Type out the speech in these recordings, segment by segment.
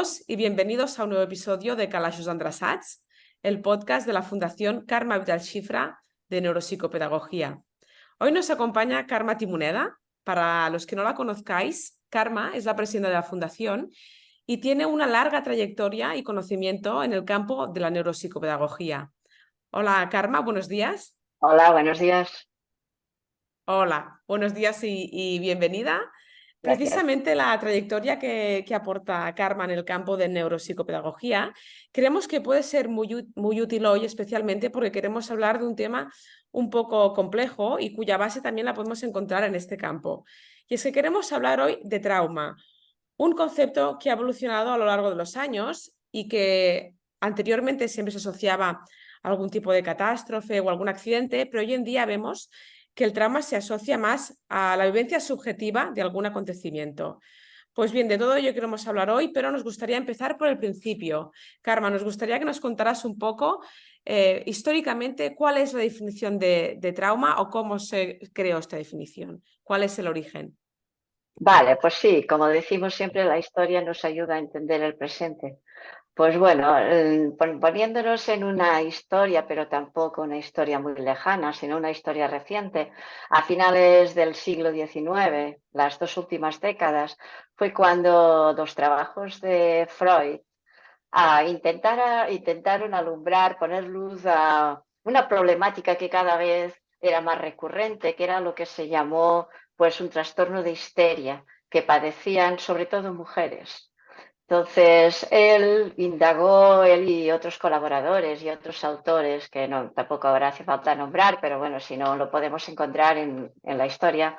todos y bienvenidos a un nuevo episodio de Calaixos Endreçats, el podcast de la Fundación Carme Vital-Xifra de Neuropsicopedagogía. Hoy nos acompaña Carme Timoneda. Para los que no la conozcáis, Carme es la presidenta de la Fundación y tiene una larga trayectoria y conocimiento en el campo de la neuropsicopedagogía. Hola, Carme, buenos días. Hola, buenos días. Hola, buenos días y bienvenida. Gracias. Precisamente la trayectoria que aporta Carme en el campo de neuropsicopedagogía creemos que puede ser muy útil hoy, especialmente porque queremos hablar de un tema un poco complejo y cuya base también la podemos encontrar en este campo. Y es que queremos hablar hoy de trauma, un concepto que ha evolucionado a lo largo de los años y que anteriormente siempre se asociaba a algún tipo de catástrofe o algún accidente, pero hoy en día vemos que el trauma se asocia más a la vivencia subjetiva de algún acontecimiento. Pues bien, de todo ello queremos hablar hoy, pero nos gustaría empezar por el principio. Carme, nos gustaría que nos contaras un poco históricamente cuál es la definición de trauma o cómo se creó esta definición, cuál es el origen. Vale, pues sí, como decimos siempre, la historia nos ayuda a entender el presente. Pues bueno, poniéndonos en una historia, pero tampoco una historia muy lejana, sino una historia reciente, a finales del siglo XIX, las dos últimas décadas, fue cuando los trabajos de Freud intentaron alumbrar, poner luz a una problemática que cada vez era más recurrente, que era lo que se llamó pues un trastorno de histeria que padecían sobre todo mujeres. Entonces, él indagó, él y otros colaboradores y otros autores, que no, tampoco ahora hace falta nombrar, pero bueno, si no lo podemos encontrar en la historia,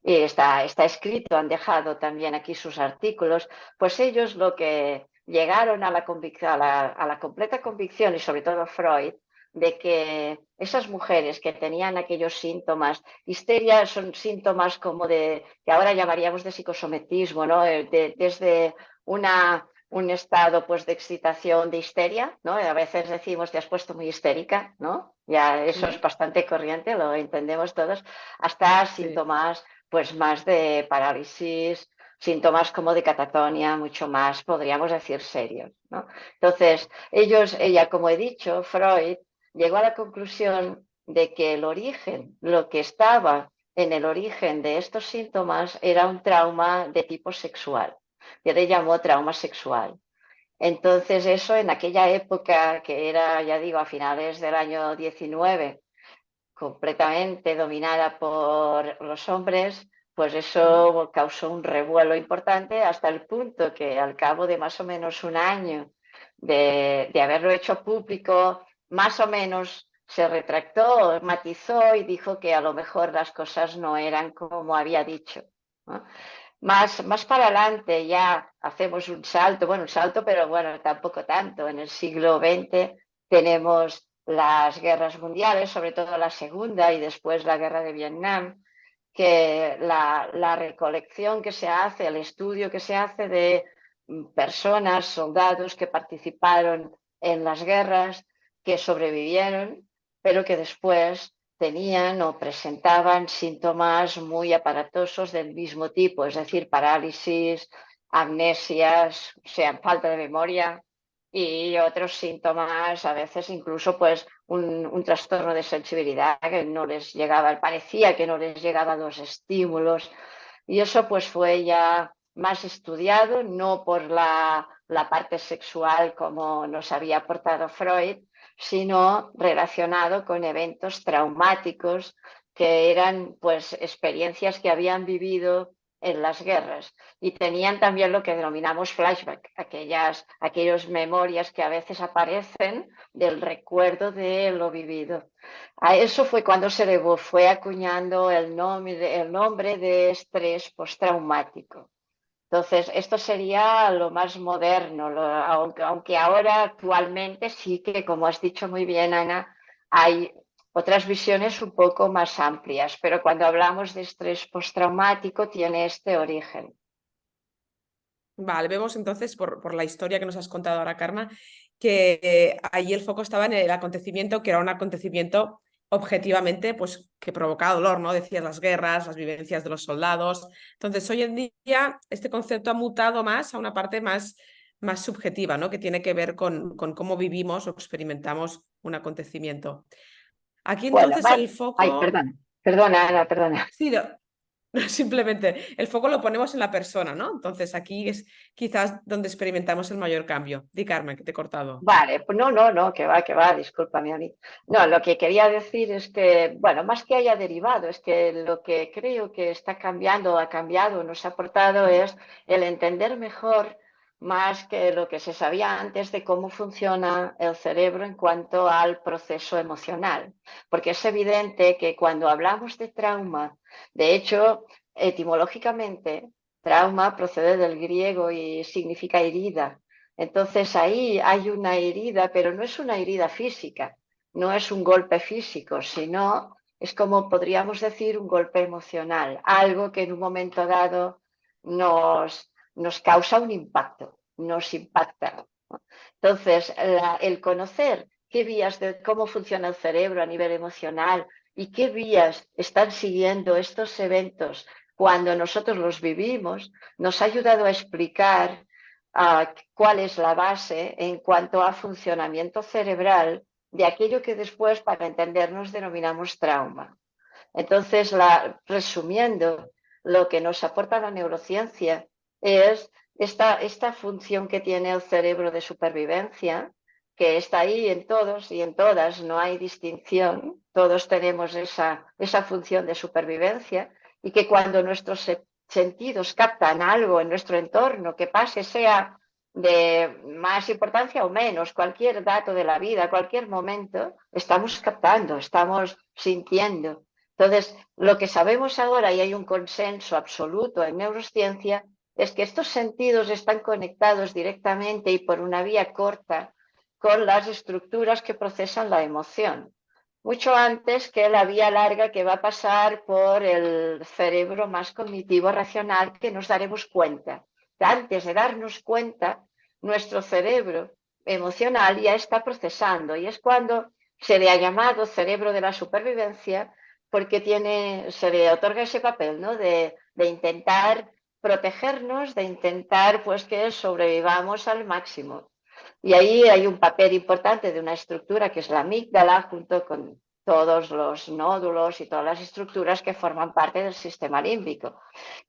y está escrito, han dejado también aquí sus artículos, pues ellos lo que llegaron a la convicción, a la completa convicción, y sobre todo Freud, de que esas mujeres que tenían aquellos síntomas, histeria son síntomas como de, que ahora llamaríamos de psicosomatismo, ¿no? Desde un estado pues de excitación, de histeria, ¿no? A veces decimos te has puesto muy histérica, ¿no? Ya eso es Sí, bastante corriente, lo entendemos todos, hasta sí. síntomas pues más de parálisis, síntomas como de catatonia, mucho más, podríamos decir, serios, ¿no? Entonces, ella, como he dicho, Freud, llegó a la conclusión de que el origen, lo que estaba en el origen de estos síntomas era un trauma de tipo sexual. Y le llamó trauma sexual. Entonces, eso en aquella época, que era, ya digo, a finales del año 19, completamente dominada por los hombres, pues eso causó un revuelo importante hasta el punto que al cabo de más o menos un año de haberlo hecho público, más o menos se retractó, matizó y dijo que a lo mejor las cosas no eran como había dicho, ¿no? Más para adelante ya hacemos un salto, bueno, un salto, pero bueno, tampoco tanto. En el siglo XX tenemos las guerras mundiales, sobre todo la Segunda y después la guerra de Vietnam, que la recolección que se hace, el estudio que se hace de personas, soldados que participaron en las guerras, que sobrevivieron, pero que después tenían o presentaban síntomas muy aparatosos del mismo tipo, es decir, parálisis, amnesias, o sea, falta de memoria y otros síntomas, a veces incluso pues un trastorno de sensibilidad que no les llegaba, parecía que no les llegaban los estímulos y eso pues fue ya más estudiado, no por la parte sexual como nos había aportado Freud, sino relacionado con eventos traumáticos que eran pues experiencias que habían vivido en las guerras y tenían también lo que denominamos flashback, aquellas memorias que a veces aparecen del recuerdo de lo vivido. A eso fue cuando se le fue acuñando el nombre de estrés postraumático. Entonces, esto sería lo más moderno, aunque ahora actualmente sí que, como has dicho muy bien, Ana, hay otras visiones un poco más amplias, pero cuando hablamos de estrés postraumático tiene este origen. Vale, vemos entonces por la historia que nos has contado ahora, Carme, que allí el foco estaba en el acontecimiento, que era un acontecimiento objetivamente, pues que provocaba dolor, ¿no? Decías las guerras, las vivencias de los soldados. Entonces, hoy en día este concepto ha mutado más a una parte más más subjetiva, ¿no? Que tiene que ver con cómo vivimos o experimentamos un acontecimiento. Aquí Bueno, entonces más... el Ay, foco, perdona, perdona, Ana, perdona. sí, simplemente el foco lo ponemos en la persona, ¿no? Entonces aquí es quizás donde experimentamos el mayor cambio. Di, Carmen, que te he cortado. Vale, pues no, que va, discúlpame a mí. No, lo que quería decir es que, bueno, más que haya derivado, es que lo que creo que está cambiando, ha cambiado, nos ha aportado es el entender mejor más que lo que se sabía antes de cómo funciona el cerebro en cuanto al proceso emocional. Porque es evidente que cuando hablamos de trauma, de hecho, etimológicamente, trauma procede del griego y significa herida. Entonces ahí hay una herida, pero no es una herida física, no es un golpe físico, sino es como podríamos decir un golpe emocional, algo que en un momento dado nos causa un impacto, nos impacta. Entonces, el conocer qué vías de cómo funciona el cerebro a nivel emocional y qué vías están siguiendo estos eventos cuando nosotros los vivimos, nos ha ayudado a explicar cuál es la base en cuanto a funcionamiento cerebral de aquello que después, para entendernos, denominamos trauma. Entonces, resumiendo, lo que nos aporta la neurociencia es esta función que tiene el cerebro de supervivencia, que está ahí en todos y en todas, no hay distinción, todos tenemos esa función de supervivencia y que cuando nuestros sentidos captan algo en nuestro entorno que pase, sea de más importancia o menos, cualquier dato de la vida, cualquier momento, estamos captando, estamos sintiendo. Entonces, lo que sabemos ahora, y hay un consenso absoluto en neurociencia, es que estos sentidos están conectados directamente y por una vía corta con las estructuras que procesan la emoción, mucho antes que la vía larga que va a pasar por el cerebro más cognitivo racional, que nos daremos cuenta. Antes de darnos cuenta, nuestro cerebro emocional ya está procesando y es cuando se le ha llamado cerebro de la supervivencia porque se le otorga ese papel, ¿no? de intentar protegernos, de intentar pues que sobrevivamos al máximo. Y ahí hay un papel importante de una estructura que es la amígdala, junto con todos los nódulos y todas las estructuras que forman parte del sistema límbico.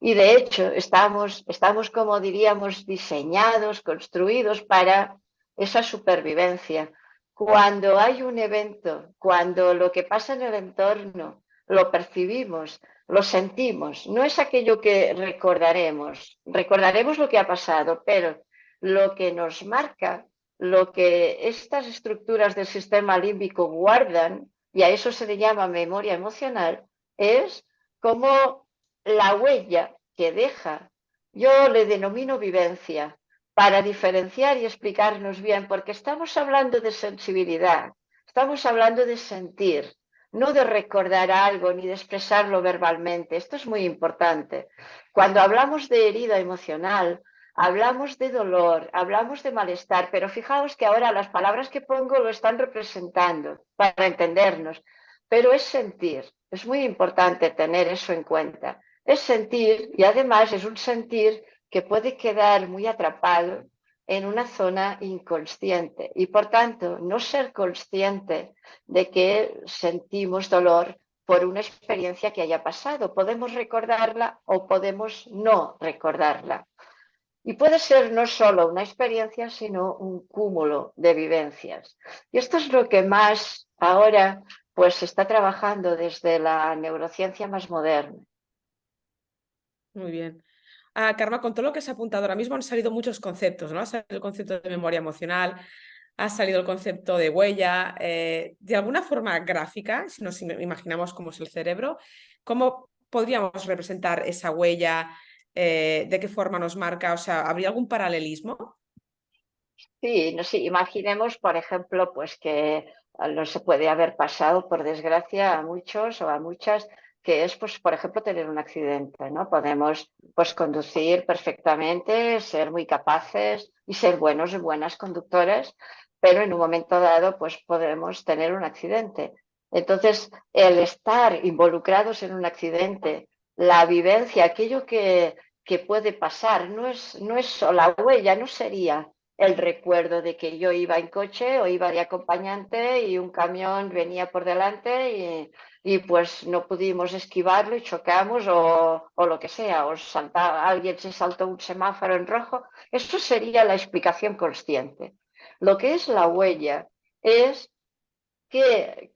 Y de hecho, estamos como diríamos, diseñados, construidos para esa supervivencia. Cuando hay un evento, cuando lo que pasa en el entorno lo percibimos, lo sentimos, no es aquello que recordaremos lo que ha pasado, pero lo que nos marca, lo que estas estructuras del sistema límbico guardan, y a eso se le llama memoria emocional, es como la huella que deja. Yo le denomino vivencia para diferenciar y explicarnos bien, porque estamos hablando de sensibilidad, estamos hablando de sentir, no de recordar algo ni de expresarlo verbalmente. Esto es muy importante. Cuando hablamos de herida emocional, hablamos de dolor, hablamos de malestar, pero fijaos que ahora las palabras que pongo lo están representando para entendernos, pero es sentir, es muy importante tener eso en cuenta. Es sentir y además es un sentir que puede quedar muy atrapado en una zona inconsciente y por tanto no ser consciente de que sentimos dolor por una experiencia que haya pasado. Podemos recordarla o podemos no recordarla. Y puede ser no solo una experiencia, sino un cúmulo de vivencias. Y esto es lo que más ahora pues se está trabajando desde la neurociencia más moderna. Muy bien. Karma, con todo lo que se ha apuntado ahora mismo han salido muchos conceptos, ¿no? Ha salido el concepto de memoria emocional, ha salido el concepto de huella. De alguna forma gráfica, si nos imaginamos cómo es el cerebro, ¿cómo podríamos representar esa huella? ¿De qué forma nos marca? O sea, ¿habría algún paralelismo? Sí, no, sí, imaginemos, por ejemplo, pues que no se puede haber pasado, por desgracia, a muchos o a muchas, que es, pues, por ejemplo, tener un accidente, ¿no? Podemos, pues, conducir perfectamente, ser muy capaces y ser buenos y buenas conductoras, pero en un momento dado, pues, podemos tener un accidente. Entonces, el estar involucrados en un accidente, la vivencia, aquello que puede pasar, no es la huella, no sería el recuerdo de que yo iba en coche o iba de acompañante y un camión venía por delante y pues no pudimos esquivarlo y chocamos o lo que sea, o alguien se saltó un semáforo en rojo. Eso sería la explicación consciente. Lo que es la huella es qué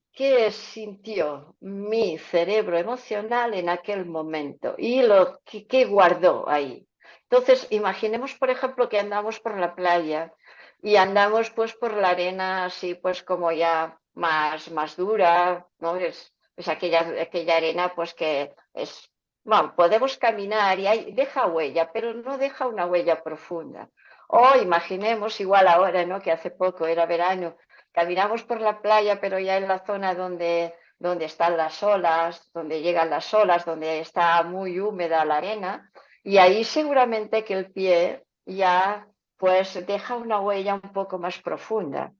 sintió mi cerebro emocional en aquel momento y qué guardó ahí. Entonces, imaginemos, por ejemplo, que andamos por la playa y andamos pues por la arena así pues como ya más dura, ¿no? Es aquella arena pues que es, bueno, podemos caminar y deja huella, pero no deja una huella profunda. O imaginemos igual ahora, ¿no? Que hace poco era verano. Caminamos por la playa, pero ya en la zona donde están las olas, donde llegan las olas, donde está muy húmeda la arena, y ahí seguramente que el pie ya pues deja una huella un poco más profunda.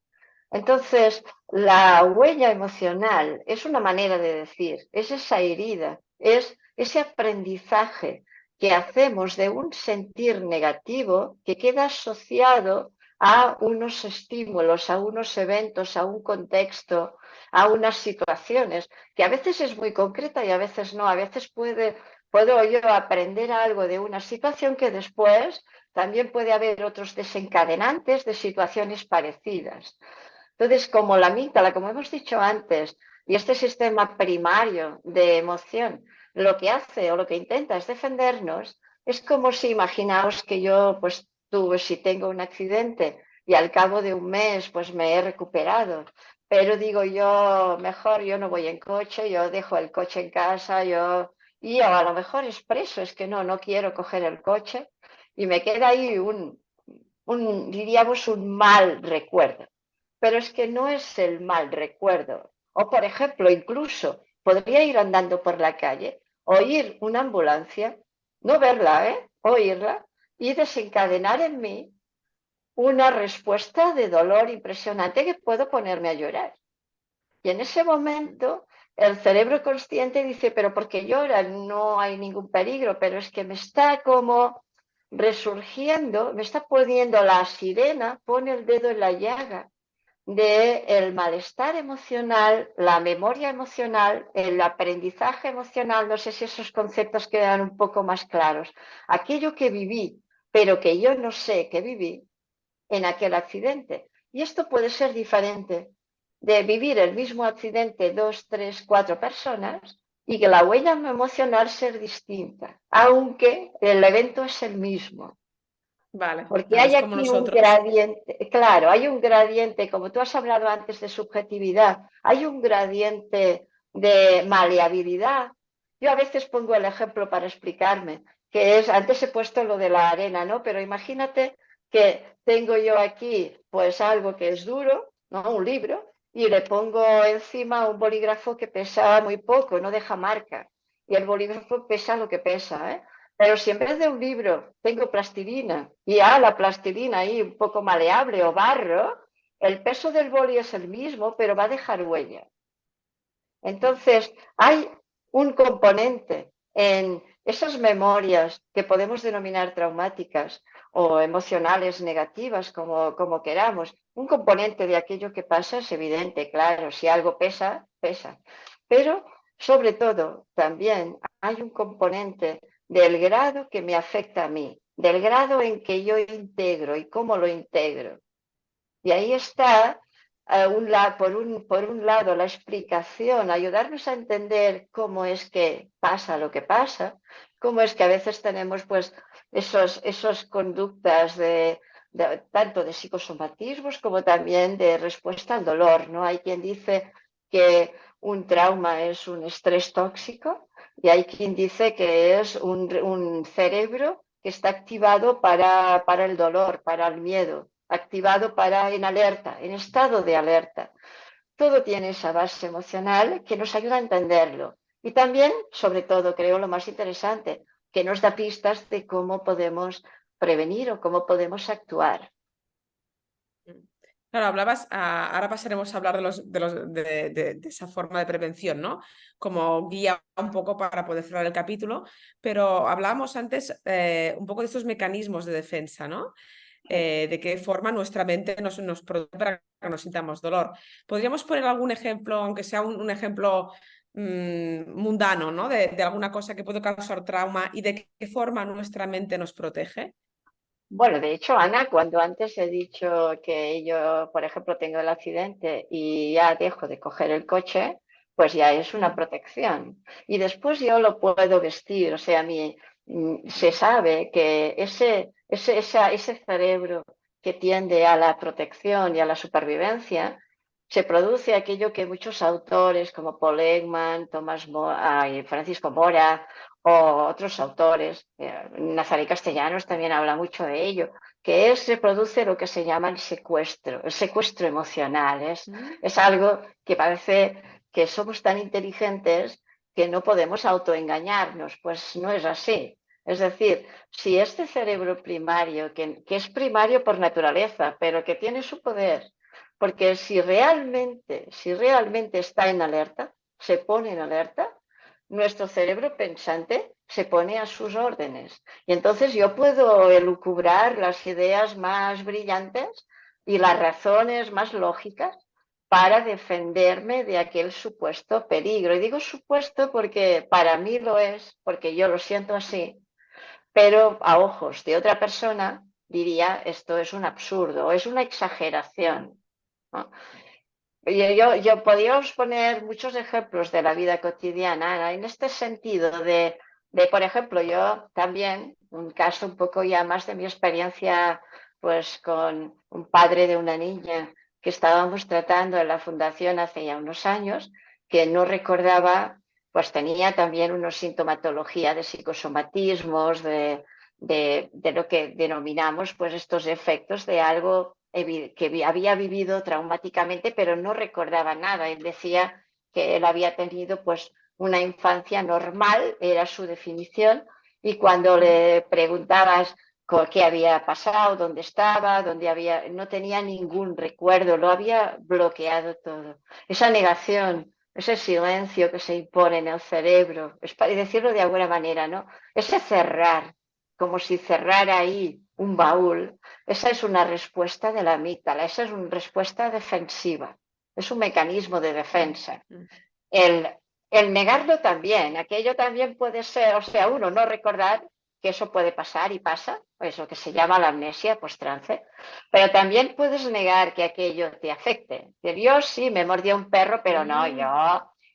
Entonces, la huella emocional es una manera de decir, es esa herida, es ese aprendizaje que hacemos de un sentir negativo que queda asociado a unos estímulos, a unos eventos, a un contexto, a unas situaciones, que a veces es muy concreta y a veces no. A veces puedo yo aprender algo de una situación que después también puede haber otros desencadenantes de situaciones parecidas. Entonces, como la amígdala, como hemos dicho antes, y este sistema primario de emoción, lo que hace o lo que intenta es defendernos, es como si imaginaos que yo, pues si tengo un accidente y al cabo de un mes, pues me he recuperado, pero digo yo, mejor yo no voy en coche, yo dejo el coche en casa, y a lo mejor expreso, es que no quiero coger el coche y me queda ahí diríamos, un mal recuerdo, pero es que no es el mal recuerdo. O, por ejemplo, incluso podría ir andando por la calle, oír una ambulancia, no verla, oírla, y desencadenar en mí una respuesta de dolor impresionante que puedo ponerme a llorar. Y en ese momento el cerebro consciente dice, pero ¿por qué llora? No hay ningún peligro, pero es que me está como resurgiendo, me está poniendo la sirena, pone el dedo en la llaga del malestar emocional, la memoria emocional, el aprendizaje emocional, no sé si esos conceptos quedan un poco más claros. Aquello que viví, pero que yo no sé que viví en aquel accidente. Y esto puede ser diferente de vivir el mismo accidente 2, 3, 4 personas y que la huella emocional ser distinta, aunque el evento es el mismo. Vale, Porque vale, hay es como aquí un nosotros. gradiente, claro, hay un gradiente, como tú has hablado antes de subjetividad, hay un gradiente de maleabilidad. Yo a veces pongo el ejemplo para explicarme, que es, antes he puesto lo de la arena, ¿no? Pero imagínate que tengo yo aquí pues algo que es duro, ¿no? Un libro, y le pongo encima un bolígrafo que pesa muy poco, no deja marca. Y el bolígrafo pesa lo que pesa, ¿eh? Pero si en vez de un libro tengo plastilina y la plastilina ahí un poco maleable o barro, el peso del boli es el mismo, pero va a dejar huella. Entonces, hay un componente en esas memorias que podemos denominar traumáticas o emocionales negativas, como queramos. Un componente de aquello que pasa es evidente, claro, si algo pesa, pesa. Pero, sobre todo, también hay un componente del grado que me afecta a mí, del grado en que yo integro y cómo lo integro. Y ahí está, por un lado, la explicación, ayudarnos a entender cómo es que pasa lo que pasa, cómo es que a veces tenemos pues esos conductas tanto de psicosomatismos como también de respuesta al dolor, ¿no? Hay quien dice que un trauma es un estrés tóxico y hay quien dice que es un cerebro que está activado para el dolor, para el miedo, activado en alerta, en estado de alerta. Todo tiene esa base emocional que nos ayuda a entenderlo. Y también, sobre todo, creo lo más interesante, que nos da pistas de cómo podemos prevenir o cómo podemos actuar. Claro, hablabas, ahora pasaremos a hablar de esa forma de prevención, ¿no? Como guía un poco para poder cerrar el capítulo, pero hablábamos antes un poco de estos mecanismos de defensa, ¿no? de qué forma nuestra mente nos produce para que nos sintamos dolor. ¿Podríamos poner algún ejemplo, aunque sea un ejemplo mundano, ¿no? De alguna cosa que puede causar trauma y de qué forma nuestra mente nos protege? Bueno, de hecho, Ana, cuando antes he dicho que yo, por ejemplo, tengo el accidente y ya dejo de coger el coche, pues ya es una Mm. protección. Y después yo lo puedo vestir, o sea, se sabe que ese cerebro que tiende a la protección y a la supervivencia, se produce aquello que muchos autores como Paul Ekman, Francisco Mora, o otros autores, Nazarí Castellanos también habla mucho de ello, que se produce lo que se llama el secuestro emocional. Mm. Es algo que parece que somos tan inteligentes que no podemos autoengañarnos, pues no es así. Es decir, si este cerebro primario, que es primario por naturaleza, pero que tiene su poder, porque si realmente está en alerta, se pone en alerta, nuestro cerebro pensante se pone a sus órdenes. Y entonces yo puedo elucubrar las ideas más brillantes y las razones más lógicas para defenderme de aquel supuesto peligro. Y digo supuesto porque para mí lo es, porque yo lo siento así, pero a ojos de otra persona diría esto es un absurdo, es una exageración, ¿no? Podríamos poner muchos ejemplos de la vida cotidiana en este sentido por ejemplo, yo también, un caso un poco ya más de mi experiencia, pues con un padre de una niña que estábamos tratando en la fundación hace ya unos años, que no recordaba, pues tenía también una sintomatología de psicosomatismos, de lo que denominamos pues estos efectos de algo que había vivido traumáticamente, pero no recordaba nada. Él decía que él había tenido pues una infancia normal, era su definición, y cuando le preguntabas qué había pasado, dónde estaba, no tenía ningún recuerdo, lo había bloqueado todo. Esa negación, ese silencio que se impone en el cerebro, es para decirlo de alguna manera, ¿no? Ese cerrar, como si cerrara ahí un baúl, esa es una respuesta de la amígdala, esa es una respuesta defensiva, es un mecanismo de Mm. defensa. Mm. El, el negarlo también, aquello también puede ser, o sea, uno no recordar que eso puede pasar y pasa, es lo que se llama la amnesia post-trance, pero también puedes negar que aquello te afecte. Que yo sí me mordió un perro, pero no, Mm.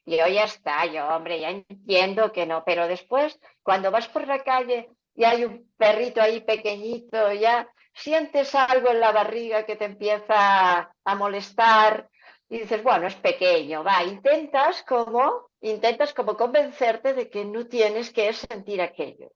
yo ya está, hombre, ya entiendo que no, pero después, cuando vas por la calle y hay un perrito ahí pequeñito, ya sientes algo en la barriga que te empieza a molestar y dices, bueno, es pequeño, va, intentas como convencerte de que no tienes que sentir aquello.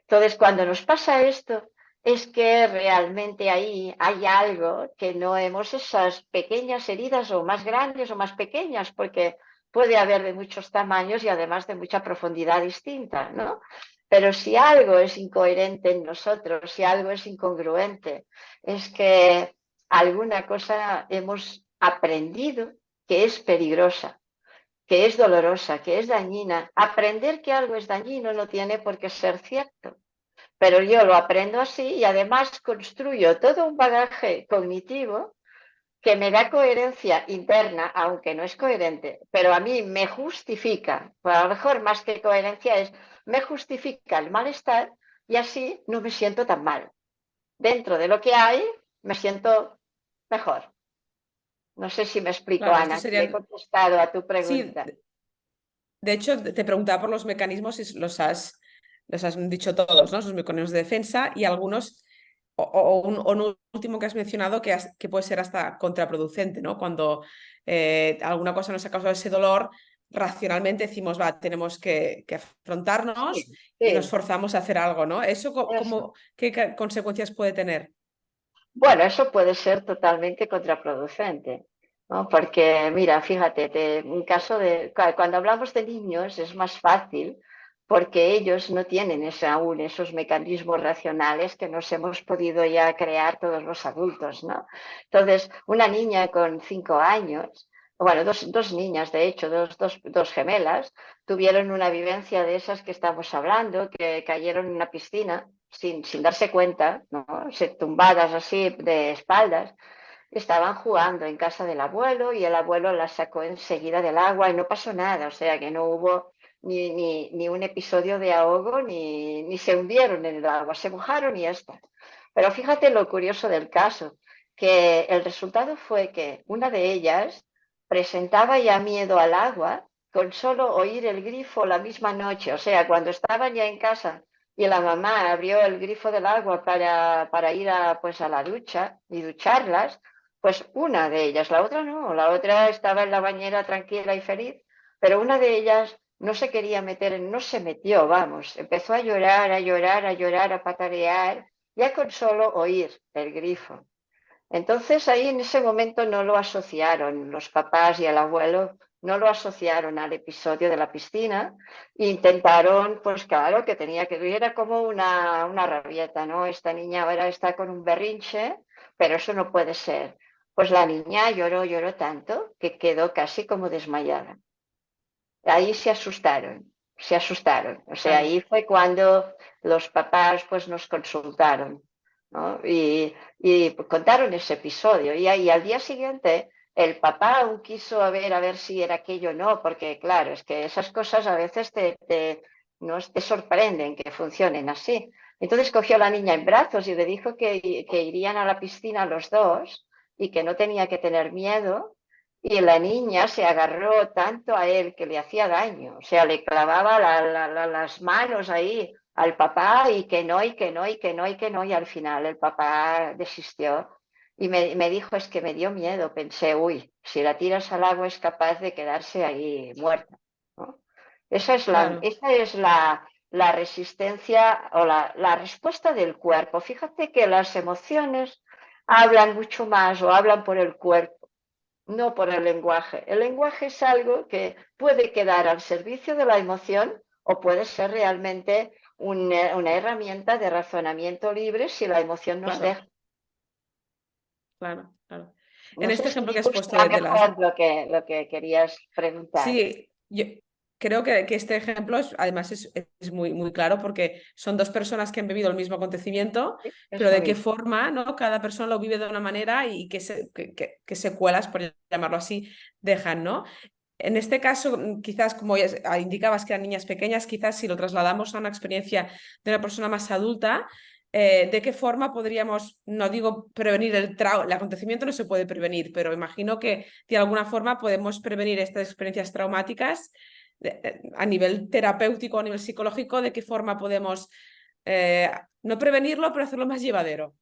Entonces, cuando nos pasa esto, es que realmente ahí hay algo que no hemos, esas pequeñas heridas o más grandes o más pequeñas, porque puede haber de muchos tamaños y además de mucha profundidad distinta, ¿no? Pero si algo es incoherente en nosotros, si algo es incongruente, es que alguna cosa hemos aprendido que es peligrosa, que es dolorosa, que es dañina. Aprender que algo es dañino no tiene por qué ser cierto, pero yo lo aprendo así y además construyo todo un bagaje cognitivo que me da coherencia interna, aunque no es coherente, pero a mí me justifica, pues a lo mejor más que coherencia me justifica el malestar y así no me siento tan mal. Dentro de lo que hay, me siento mejor. No sé si me explico, Claro, Ana, estos si he serían, contestado a tu sí, pregunta. de hecho te preguntaba por los mecanismos y los has dicho todos, ¿no? Esos mecanismos de defensa y algunos, o un último que has mencionado que puede ser hasta contraproducente, ¿no? Cuando alguna cosa nos ha causado ese dolor, racionalmente decimos, va, tenemos que afrontarnos Sí, y nos sí, forzamos a hacer algo, ¿no? ¿Eso eso. qué consecuencias puede tener? Bueno, eso puede ser totalmente contraproducente, ¿no? Porque, mira, fíjate, en caso cuando hablamos de niños es más fácil porque ellos no tienen aún esos mecanismos racionales que nos hemos podido ya crear todos los adultos, ¿no? Entonces, una niña con 5 años, bueno, dos niñas, de hecho, dos gemelas, tuvieron una vivencia de esas que estamos hablando, que cayeron en una piscina sin darse cuenta, ¿no? Tumbadas así de espaldas, estaban jugando en casa del abuelo y el abuelo las sacó enseguida del agua y no pasó nada, o sea que no hubo ni un episodio de ahogo ni se hundieron en el agua, se mojaron y ya está. Pero fíjate lo curioso del caso, que el resultado fue que una de ellas presentaba ya miedo al agua con solo oír el grifo la misma noche, o sea, cuando estaban ya en casa y la mamá abrió el grifo del agua para ir pues a la ducha y ducharlas, pues una de ellas, la otra no, la otra estaba en la bañera tranquila y feliz, pero una de ellas no se quería meter, no se metió, vamos, empezó a llorar, a llorar, a llorar, a patalear, ya con solo oír el grifo. Entonces ahí en ese momento no lo asociaron, los papás y el abuelo no lo asociaron al episodio de la piscina e intentaron, pues claro, que tenía que ver, era como una rabieta, ¿no? Esta niña ahora está con un berrinche, pero eso no puede ser. Pues la niña lloró, lloró tanto que quedó casi como desmayada. Ahí se asustaron. O sea, Claro, ahí fue cuando los papás pues nos consultaron, ¿no? Y contaron ese episodio. Y ahí al día siguiente el papá aún quiso a ver si era aquello o no, porque claro, es que esas cosas a veces no te sorprenden que funcionen así. Entonces cogió a la niña en brazos y le dijo que irían a la piscina los dos y que no tenía que tener miedo y la niña se agarró tanto a él que le hacía daño, o sea, le clavaba las manos ahí al papá y que no, y que no, y que no, y que no, y al final el papá desistió y me dijo, es que me dio miedo, pensé, uy, si la tiras al agua es capaz de quedarse ahí muerta, ¿no? claro, Esa es la resistencia o la respuesta del cuerpo. Fíjate que las emociones hablan mucho más o hablan por el cuerpo, no por el lenguaje. El lenguaje es algo que puede quedar al servicio de la emoción o puede ser realmente una herramienta de razonamiento libre si la emoción nos claro, deja. claro, claro. No En sé este si ejemplo me que has puesto ilustra de las... mejor lo que querías preguntar. Sí, yo creo que este ejemplo además es muy, muy claro porque son dos personas que han vivido el mismo acontecimiento, ¿Sí? pero Eso de qué mismo. forma, ¿no? Cada persona lo vive de una manera y qué secuelas, por llamarlo así, dejan, ¿no? En este caso, quizás como ya indicabas que eran niñas pequeñas, quizás si lo trasladamos a una experiencia de una persona más adulta, ¿de qué forma podríamos, no digo prevenir el acontecimiento no se puede prevenir, pero imagino que de alguna forma podemos prevenir estas experiencias traumáticas a nivel terapéutico, a nivel psicológico, de qué forma podemos eh, no prevenirlo, pero hacerlo más llevadero.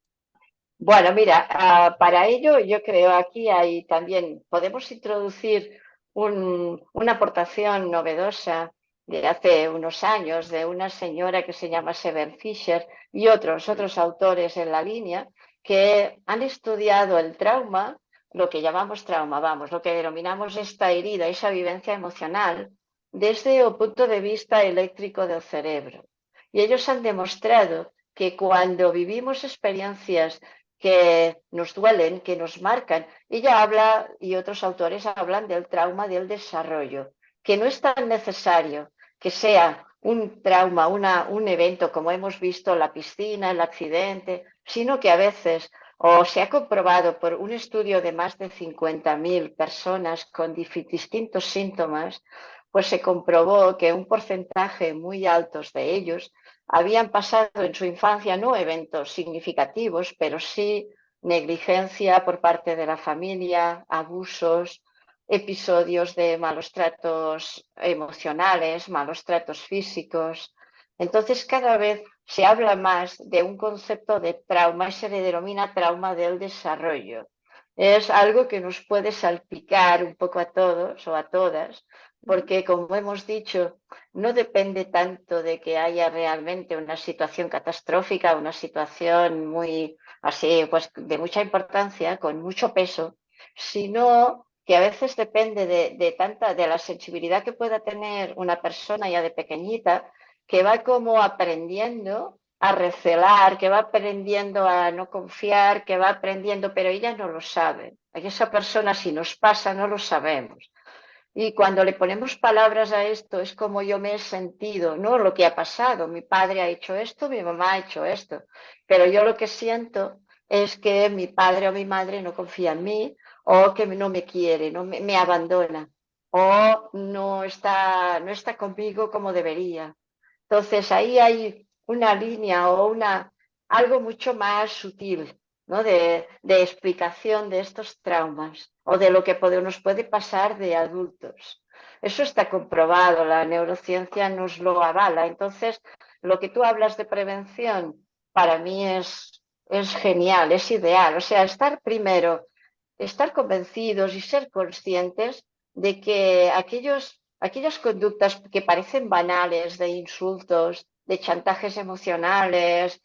Bueno, mira, para ello yo creo aquí hay también, podemos introducir una aportación novedosa de hace unos años de una señora que se llama Seven Fisher y otros autores en la línea que han estudiado el trauma, lo que llamamos trauma, vamos, lo que denominamos esta herida, esa vivencia emocional, desde el punto de vista eléctrico del cerebro. Y ellos han demostrado que cuando vivimos experiencias que nos duelen, que nos marcan. Ella habla, y otros autores hablan del trauma del desarrollo, que no es tan necesario que sea un trauma, un evento como hemos visto, la piscina, el accidente, sino que a veces, o se ha comprobado por un estudio de más de 50.000 personas con distintos síntomas, pues se comprobó que un porcentaje muy alto de ellos habían pasado en su infancia no eventos significativos, pero sí negligencia por parte de la familia, abusos, episodios de malos tratos emocionales, malos tratos físicos. Entonces cada vez se habla más de un concepto de trauma y se le denomina trauma del desarrollo. Es algo que nos puede salpicar un poco a todos o a todas, porque como hemos dicho, no depende tanto de que haya realmente una situación catastrófica, una situación muy así, pues de mucha importancia, con mucho peso, sino que a veces depende de la sensibilidad que pueda tener una persona ya de pequeñita, que va como aprendiendo a recelar, que va aprendiendo a no confiar, que va aprendiendo, pero ella no lo sabe. Y esa persona, si nos pasa, no lo sabemos. Y cuando le ponemos palabras a esto, es como yo me he sentido, no lo que ha pasado. Mi padre ha hecho esto, mi mamá ha hecho esto. Pero yo lo que siento es que mi padre o mi madre no confía en mí, o que no me quiere, me abandona, o no está conmigo como debería. Entonces ahí hay una línea o algo mucho más sutil, ¿no? De explicación de estos traumas o de lo que nos puede pasar de adultos. Eso está comprobado, la neurociencia nos lo avala. Entonces, lo que tú hablas de prevención para mí es genial, es ideal. O sea, estar convencidos y ser conscientes de que aquellas conductas que parecen banales, de insultos, de chantajes emocionales,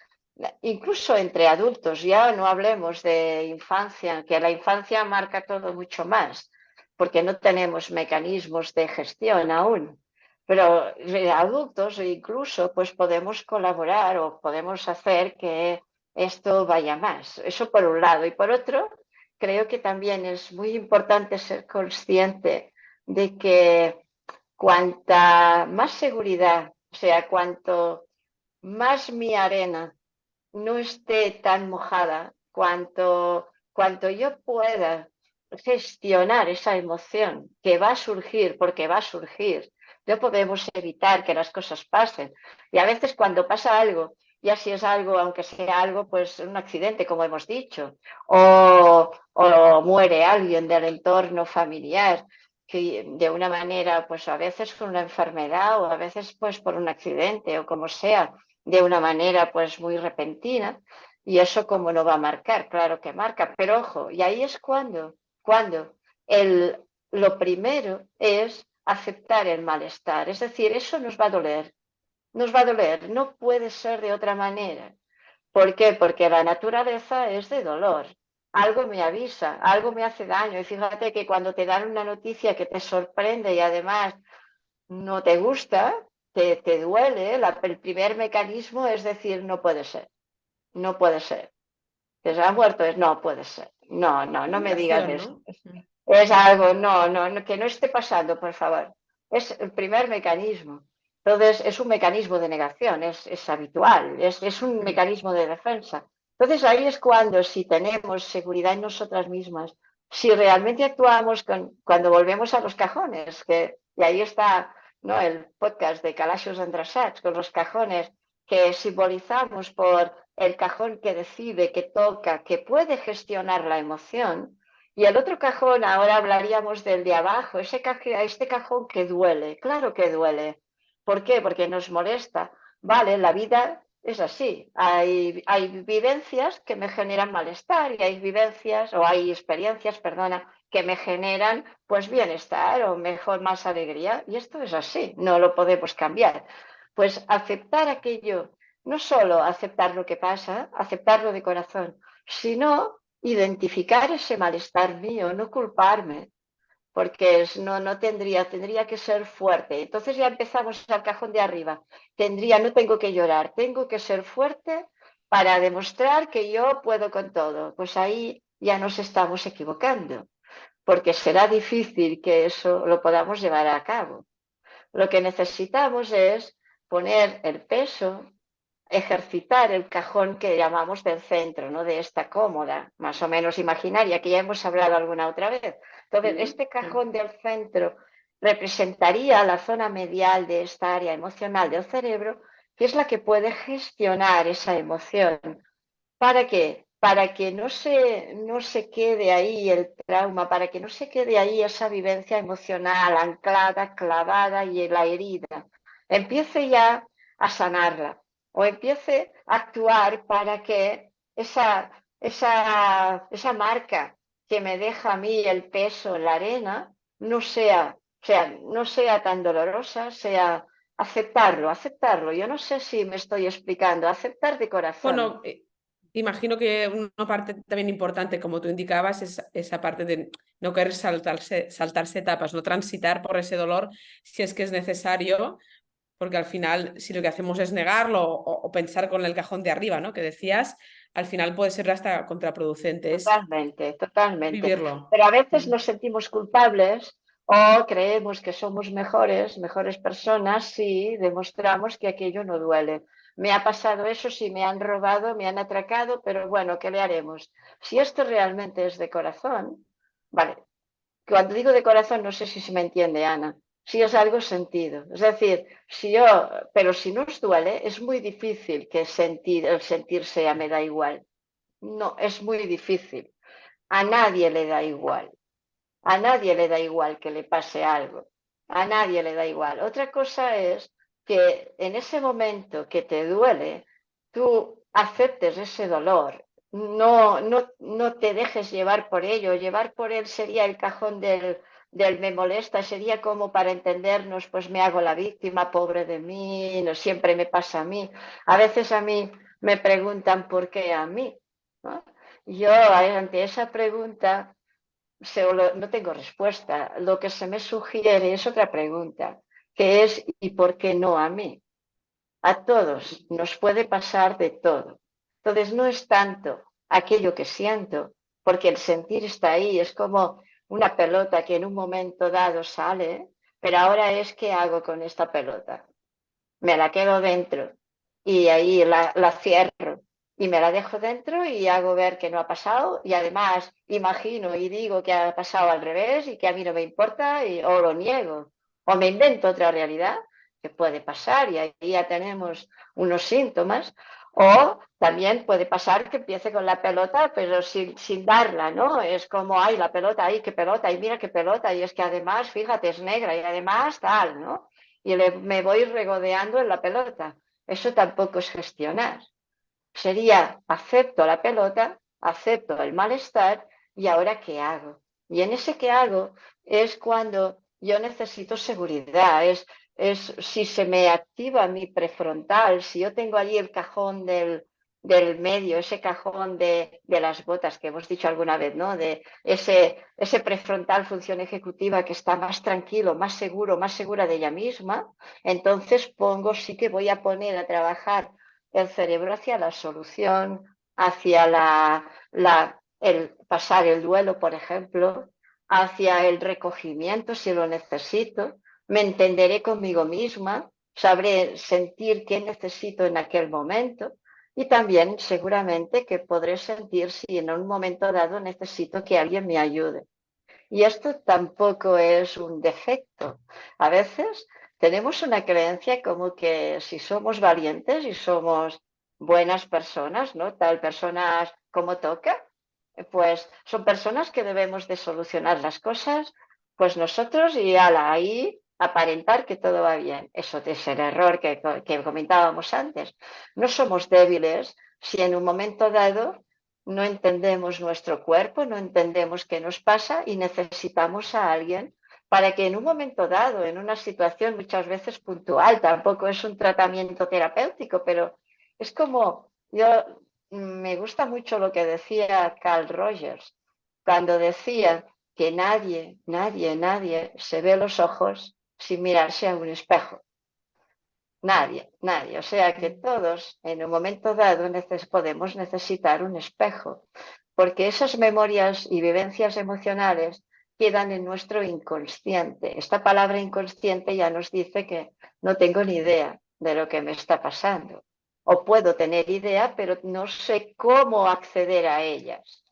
incluso entre adultos, ya no hablemos de infancia, que la infancia marca todo mucho más, porque no tenemos mecanismos de gestión aún. Pero de adultos incluso pues podemos colaborar o podemos hacer que esto vaya más. Eso por un lado. Y por otro, creo que también es muy importante ser consciente de que cuanta más seguridad, o sea, cuanto más mi arena no esté tan mojada, cuanto yo pueda gestionar esa emoción que va a surgir, porque va a surgir, no podemos evitar que las cosas pasen. Y a veces cuando pasa algo, ya si es algo, aunque sea algo, pues un accidente, como hemos dicho, o muere alguien del entorno familiar, que de una manera, pues a veces con una enfermedad o a veces pues por un accidente o como sea, de una manera pues muy repentina, y eso como no va a marcar, claro que marca, pero ojo, y ahí es cuando lo primero es aceptar el malestar, es decir, eso nos va a doler, no puede ser de otra manera. ¿Por qué? Porque la naturaleza es de dolor. Algo me avisa, algo me hace daño. Y fíjate que cuando te dan una noticia que te sorprende y además no te gusta, te duele, el primer mecanismo es decir, no puede ser, no puede ser. Que se ha muerto, no puede ser. No, no, no me digas Negación, eso. ¿no? Es algo, que no esté pasando, por favor. Es el primer mecanismo. Entonces, es un mecanismo de negación, es habitual, es un mecanismo de defensa. Entonces, ahí es cuando, si tenemos seguridad en nosotras mismas, si realmente actuamos cuando volvemos a los cajones, y ahí está, ¿no?, el podcast de Kalashos Andrasats, con los cajones que simbolizamos por el cajón que decide, que toca, que puede gestionar la emoción. Y el otro cajón, ahora hablaríamos del de abajo, este cajón que duele, claro que duele. ¿Por qué? Porque nos molesta. Vale, la vida es así. Hay vivencias que me generan malestar y hay vivencias, o hay experiencias, perdona, que me generan pues bienestar o mejor, más alegría. Y esto es así, no lo podemos cambiar. Pues aceptar aquello, no solo aceptar lo que pasa, aceptarlo de corazón, sino identificar ese malestar mío, no culparme, porque no tendría que ser fuerte. Entonces ya empezamos al cajón de arriba. No tengo que llorar, tengo que ser fuerte para demostrar que yo puedo con todo. Pues ahí ya nos estamos equivocando, porque será difícil que eso lo podamos llevar a cabo. Lo que necesitamos es poner el peso, ejercitar el cajón que llamamos del centro, ¿no?, de esta cómoda, más o menos imaginaria, que ya hemos hablado alguna otra vez. Entonces, Sí, este cajón del centro representaría la zona medial de esta área emocional del cerebro, que es la que puede gestionar esa emoción. ¿Para qué? Para que no se quede ahí el trauma, para que no se quede ahí esa vivencia emocional anclada, clavada y la herida. Empiece ya a sanarla o empiece a actuar para que esa marca que me deja a mí el peso en la arena no sea tan dolorosa, sea aceptarlo. Yo no sé si me estoy explicando, aceptar de corazón. Bueno, imagino que una parte también importante, como tú indicabas, es esa parte de no querer saltarse etapas, no transitar por ese dolor si es que es necesario, porque al final, si lo que hacemos es negarlo o pensar con el cajón de arriba, ¿no?, que decías, al final puede ser hasta contraproducente, es Totalmente, totalmente. vivirlo. Pero a veces nos sentimos culpables O creemos que somos mejores personas si demostramos que aquello no duele. Me ha pasado eso, si me han robado, me han atracado, pero bueno, ¿qué le haremos? Si esto realmente es de corazón, vale, cuando digo de corazón no sé si se me entiende, Ana, si es algo sentido. Es decir, si yo, pero si no os duele, es muy difícil que el sentir sea me da igual. No, es muy difícil. A nadie le da igual. A nadie le da igual que le pase algo. A nadie le da igual. Otra cosa es que en ese momento que te duele, tú aceptes ese dolor. No te dejes llevar por ello. Llevar por él sería el cajón del me molesta, sería como para entendernos, pues me hago la víctima, pobre de mí, no siempre me pasa a mí. A veces a mí me preguntan por qué a mí, ¿no? Yo ante esa pregunta no tengo respuesta. Lo que se me sugiere es otra pregunta, que es ¿y por qué no a mí? A todos nos puede pasar de todo. Entonces no es tanto aquello que siento, porque el sentir está ahí, es como una pelota que en un momento dado sale, pero ahora es ¿qué hago con esta pelota? Me la quedo dentro y ahí la cierro y me la dejo dentro y hago ver que no ha pasado y además imagino y digo que ha pasado al revés y que a mí no me importa o lo niego o me invento otra realidad que puede pasar y ahí ya tenemos unos síntomas o también puede pasar que empiece con la pelota pero sin darla, ¿no? Es como, ay, la pelota, ay, qué pelota, y mira qué pelota y es que además, fíjate, es negra y además tal, ¿no? Y me voy regodeando en la pelota. Eso tampoco es gestionar. Sería, acepto la pelota, acepto el malestar y ahora ¿qué hago? Y en ese qué hago es cuando yo necesito seguridad, es si se me activa mi prefrontal, si yo tengo allí el cajón del medio, ese cajón de las botas que hemos dicho alguna vez, ¿no? De ese prefrontal función ejecutiva que está más tranquilo, más seguro, más segura de ella misma, entonces sí que voy a poner a trabajar el cerebro hacia la solución, hacia el pasar el duelo, por ejemplo, hacia el recogimiento si lo necesito, me entenderé conmigo misma, sabré sentir qué necesito en aquel momento y también seguramente que podré sentir si en un momento dado necesito que alguien me ayude. Y esto tampoco es un defecto. A veces tenemos una creencia como que si somos valientes y somos buenas personas, ¿no? Tal personas como toca, pues son personas que debemos de solucionar las cosas, pues nosotros y ala, ahí aparentar que todo va bien. Eso es el error que comentábamos antes. No somos débiles si en un momento dado no entendemos nuestro cuerpo, no entendemos qué nos pasa y necesitamos a alguien para que en un momento dado, en una situación muchas veces puntual, tampoco es un tratamiento terapéutico, pero es como yo me gusta mucho lo que decía Carl Rogers cuando decía que nadie se ve los ojos sin mirarse a un espejo. Nadie. O sea que todos en un momento dado podemos necesitar un espejo, porque esas memorias y vivencias emocionales quedan en nuestro inconsciente. Esta palabra inconsciente ya nos dice que no tengo ni idea de lo que me está pasando. O puedo tener idea, pero no sé cómo acceder a ellas.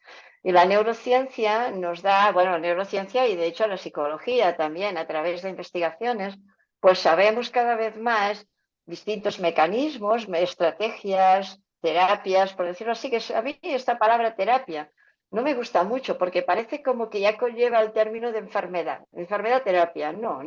Y la neurociencia nos da, bueno, neurociencia y de hecho la psicología también a través de investigaciones, pues sabemos cada vez más distintos mecanismos, estrategias, terapias, por decirlo así, que a mí esta palabra terapia no me gusta mucho porque parece como que ya conlleva el término de enfermedad terapia. No,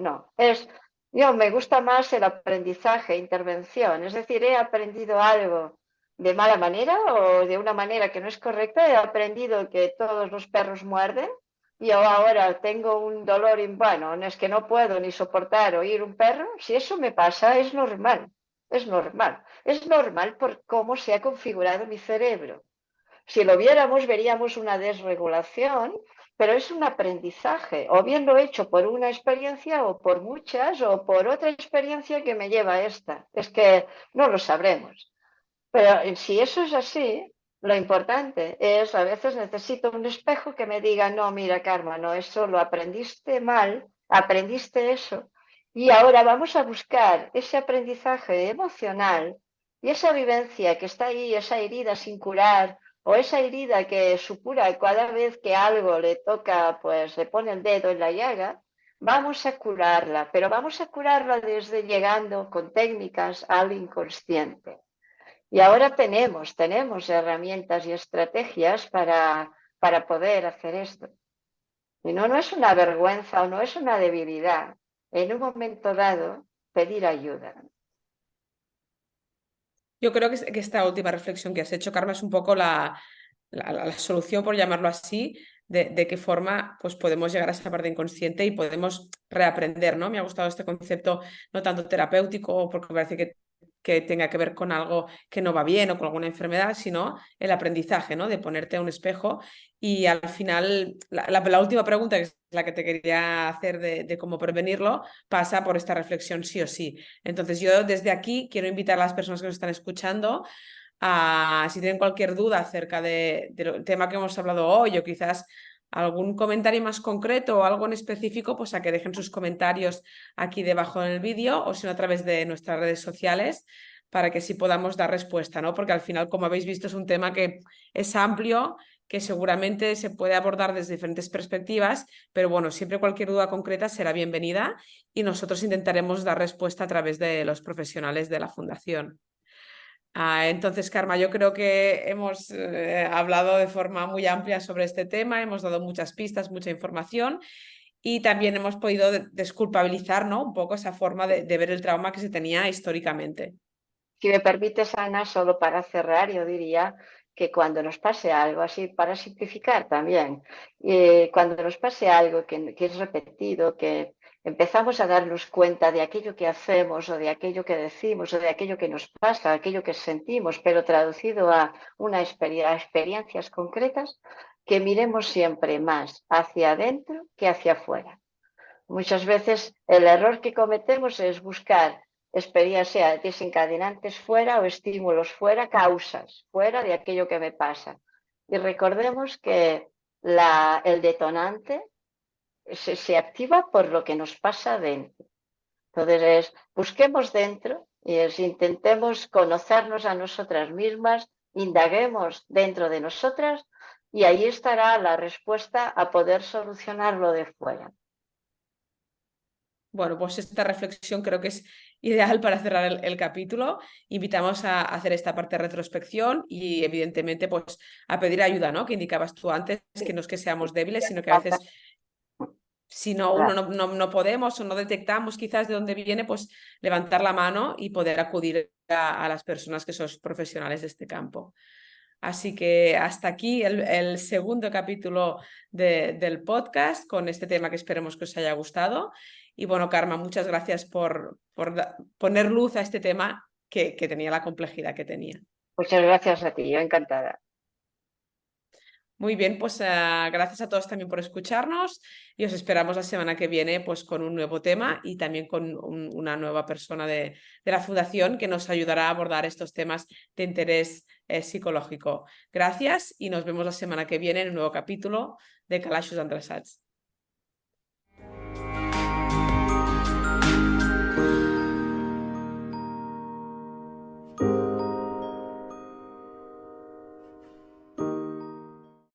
yo me gusta más el aprendizaje, intervención, es decir, he aprendido algo de mala manera o de una manera que no es correcta, he aprendido que todos los perros muerden y yo ahora tengo un dolor, bueno, no es que no puedo ni soportar oír un perro, si eso me pasa es normal, es normal por cómo se ha configurado mi cerebro. Si lo viéramos, veríamos una desregulación, pero es un aprendizaje, o bien lo he hecho por una experiencia o por muchas, o por otra experiencia que me lleva a esta. Es que no lo sabremos. Pero si eso es así, lo importante es, a veces necesito un espejo que me diga, no, mira, Karma, no, eso lo aprendiste mal aprendiste eso y ahora vamos a buscar ese aprendizaje emocional y esa vivencia que está ahí, esa herida sin curar o esa herida que supura cada vez que algo le toca, pues le pone el dedo en la llaga, vamos a curarla, pero vamos a curarla desde llegando con técnicas al inconsciente. Y ahora tenemos herramientas y estrategias para poder hacer esto. Y no es una vergüenza o no es una debilidad. En un momento dado, pedir ayuda. Yo creo que esta última reflexión que has hecho, Karma, es un poco la solución, por llamarlo así, de qué forma pues, podemos llegar a esa parte inconsciente y podemos reaprender, ¿no? Me ha gustado este concepto no tanto terapéutico, porque parece que tenga que ver con algo que no va bien o con alguna enfermedad, sino el aprendizaje, ¿no? De ponerte a un espejo y al final la última pregunta, que es la que te quería hacer de cómo prevenirlo, pasa por esta reflexión sí o sí. Entonces yo desde aquí quiero invitar a las personas que nos están escuchando si tienen cualquier duda acerca del tema que hemos hablado hoy o quizás algún comentario más concreto o algo en específico, pues a que dejen sus comentarios aquí debajo en el vídeo o si no a través de nuestras redes sociales para que sí podamos dar respuesta, ¿no? Porque al final, como habéis visto, es un tema que es amplio, que seguramente se puede abordar desde diferentes perspectivas, pero bueno, siempre cualquier duda concreta será bienvenida y nosotros intentaremos dar respuesta a través de los profesionales de la Fundación. Entonces, Karma, yo creo que hemos hablado de forma muy amplia sobre este tema, hemos dado muchas pistas, mucha información y también hemos podido desculpabilizar, ¿no? Un poco esa forma de ver el trauma que se tenía históricamente. Si me permites, Ana, solo para cerrar, yo diría que cuando nos pase algo, así para simplificar también, cuando nos pase algo que es repetido, que empezamos a darnos cuenta de aquello que hacemos o de aquello que decimos o de aquello que nos pasa, aquello que sentimos, pero traducido a a experiencias concretas, que miremos siempre más hacia adentro que hacia afuera. Muchas veces el error que cometemos es buscar experiencias desencadenantes fuera o estímulos fuera, causas fuera de aquello que me pasa. Y recordemos que el detonante se activa por lo que nos pasa dentro. Entonces, busquemos dentro y intentemos conocernos a nosotras mismas, indaguemos dentro de nosotras y ahí estará la respuesta a poder solucionar lo de fuera. Bueno, pues esta reflexión creo que es ideal para cerrar el capítulo. Invitamos a hacer esta parte de retrospección y evidentemente pues a pedir ayuda, ¿no? Que indicabas tú antes, que no es que seamos débiles, sino que a veces si no, uno no podemos o no detectamos quizás de dónde viene, pues levantar la mano y poder acudir a las personas que son profesionales de este campo. Así que hasta aquí el segundo capítulo del podcast con este tema que esperemos que os haya gustado. Y bueno, Karma, muchas gracias por poner luz a este tema que tenía la complejidad que tenía. Muchas gracias a ti, yo encantada. Muy bien, pues gracias a todos también por escucharnos y os esperamos la semana que viene pues con un nuevo tema y también con una nueva persona de la Fundación que nos ayudará a abordar estos temas de interés psicológico. Gracias y nos vemos la semana que viene en un nuevo capítulo de Calaixos Endreçats.